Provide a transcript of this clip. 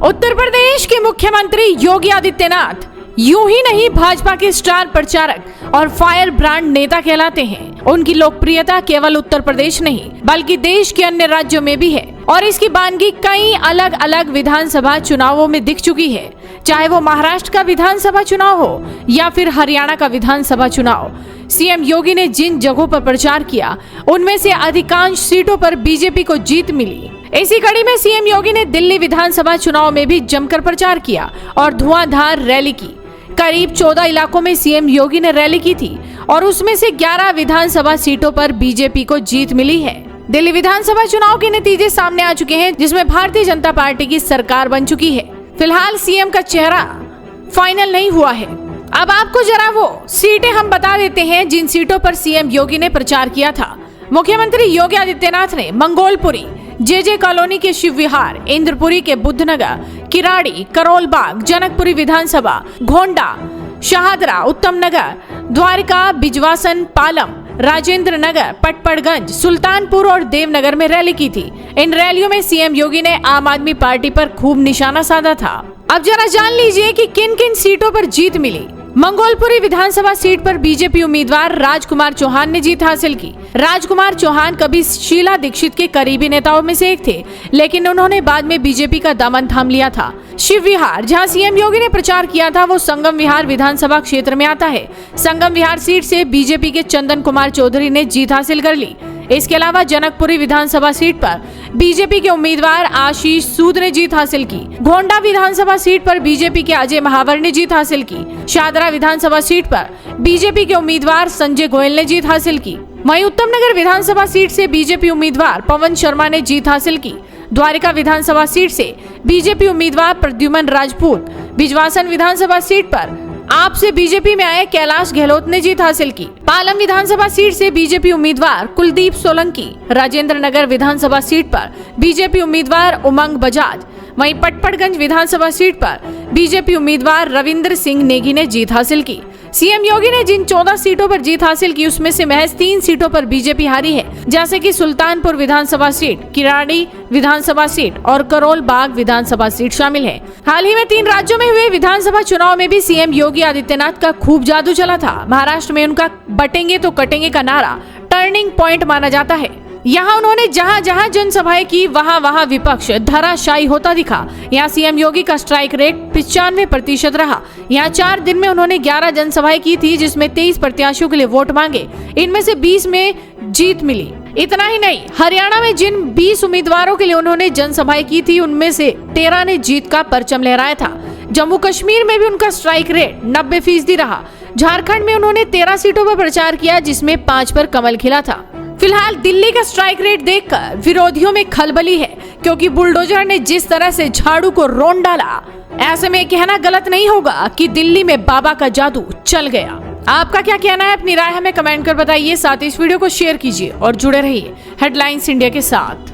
उत्तर प्रदेश के मुख्यमंत्री योगी आदित्यनाथ यूं ही नहीं भाजपा के स्टार प्रचारक और फायर ब्रांड नेता कहलाते हैं। उनकी लोकप्रियता केवल उत्तर प्रदेश नहीं बल्कि देश के अन्य राज्यों में भी है और इसकी बानगी कई अलग अलग विधानसभा चुनावों में दिख चुकी है। चाहे वो महाराष्ट्र का विधानसभा चुनाव हो या फिर हरियाणा का विधानसभा चुनाव, सीएम योगी ने जिन जगहों पर प्रचार किया उनमें से अधिकांश सीटों पर बीजेपी को जीत मिली। इसी कड़ी में सीएम योगी ने दिल्ली विधानसभा चुनाव में भी जमकर प्रचार किया और धुआंधार रैली की। करीब 14 इलाकों में सीएम योगी ने रैली की थी और उसमें से 11 विधानसभा सीटों पर बीजेपी को जीत मिली है। दिल्ली विधानसभा चुनाव के नतीजे सामने आ चुके हैं, जिसमें भारतीय जनता पार्टी की सरकार बन चुकी है। फिलहाल सीएम का चेहरा फाइनल नहीं हुआ है। अब आपको जरा वो सीटें हम बता देते हैं जिन सीटों पर सीएम योगी ने प्रचार किया था। मुख्यमंत्री योगी आदित्यनाथ ने मंगोलपुरी, जेजे कॉलोनी के शिव विहार, इंद्रपुरी के बुद्धनगर, किराड़ी, करोलबाग, जनकपुरी विधानसभा, घोंडा, शाहदरा, उत्तम नगर, द्वारका, बिजवासन, पालम, राजेंद्र नगर, पटपड़गंज, सुल्तानपुर और देवनगर में रैली की थी। इन रैलियों में सीएम योगी ने आम आदमी पार्टी पर खूब निशाना साधा था। अब जरा जान लीजिए कि किन किन सीटों पर जीत मिली। मंगोलपुरी विधानसभा सीट पर बीजेपी उम्मीदवार राजकुमार चौहान ने जीत हासिल की। राजकुमार चौहान कभी शीला दीक्षित के करीबी नेताओं में से एक थे, लेकिन उन्होंने बाद में बीजेपी का दामन थाम लिया था। शिव विहार, जहां सीएम योगी ने प्रचार किया था, वो संगम विहार विधानसभा क्षेत्र में आता है। संगम विहार सीट से बीजेपी के चंदन कुमार चौधरी ने जीत हासिल कर ली। इसके अलावा जनकपुरी विधानसभा सीट पर बीजेपी के उम्मीदवार आशीष सूद ने जीत हासिल की। घोंडा विधानसभा सीट पर बीजेपी के अजय महावर ने जीत हासिल की। शाहदरा विधानसभा सीट पर बीजेपी के उम्मीदवार संजय गोयल ने जीत हासिल की। वहीं उत्तम नगर विधानसभा सीट से बीजेपी उम्मीदवार पवन शर्मा ने जीत हासिल की। द्वारका विधानसभा सीट से बीजेपी उम्मीदवार प्रद्युमन राजपूत, बिजवासन विधानसभा सीट पर आप से बीजेपी में आए कैलाश गहलोत ने जीत हासिल की। पालम विधानसभा सीट से बीजेपी उम्मीदवार कुलदीप सोलंकी, राजेंद्र नगर विधानसभा सीट पर बीजेपी उम्मीदवार उमंग बजाज, वहीं पटपड़गंज विधानसभा सीट पर बीजेपी उम्मीदवार रविंद्र सिंह नेगी ने जीत हासिल की। सीएम योगी ने जिन 14 सीटों पर जीत हासिल की उसमें से महज 3 सीटों पर बीजेपी हारी है, जैसे कि सुल्तानपुर विधानसभा सीट, किराड़ी विधानसभा सीट और करोल बाग विधानसभा सीट शामिल है। हाल ही में 3 राज्यों में हुए विधानसभा चुनाव में भी सीएम योगी आदित्यनाथ का खूब जादू चला था। महाराष्ट्र में उनका बटेंगे तो कटेंगे का नारा टर्निंग पॉइंट माना जाता है। यहाँ उन्होंने जहाँ जहाँ जनसभाएं की वहाँ विपक्ष धराशायी होता दिखा। यहाँ सीएम योगी का स्ट्राइक रेट 95% रहा। यहाँ 4 दिन में उन्होंने 11 जनसभाएं की थी, जिसमें 23 प्रत्याशियों के लिए वोट मांगे। इनमें से 20 में जीत मिली। इतना ही नहीं, हरियाणा में जिन 20 उम्मीदवारों के लिए उन्होंने जनसभाएं की थी उनमें से 13 ने जीत का परचम लहराया था। जम्मू कश्मीर में भी उनका स्ट्राइक रेट 90% रहा। झारखंड में उन्होंने 13 सीटों पर प्रचार किया, जिसमें 5 पर कमल खिला था। फिलहाल दिल्ली का स्ट्राइक रेट देखकर विरोधियों में खलबली है, क्योंकि बुलडोजर ने जिस तरह से झाड़ू को रोन डाला, ऐसे में कहना गलत नहीं होगा कि दिल्ली में बाबा का जादू चल गया। आपका क्या कहना है? अपनी राय हमें कमेंट कर बताइए। साथ ही इस वीडियो को शेयर कीजिए और जुड़े रहिए हेडलाइंस इंडिया के साथ।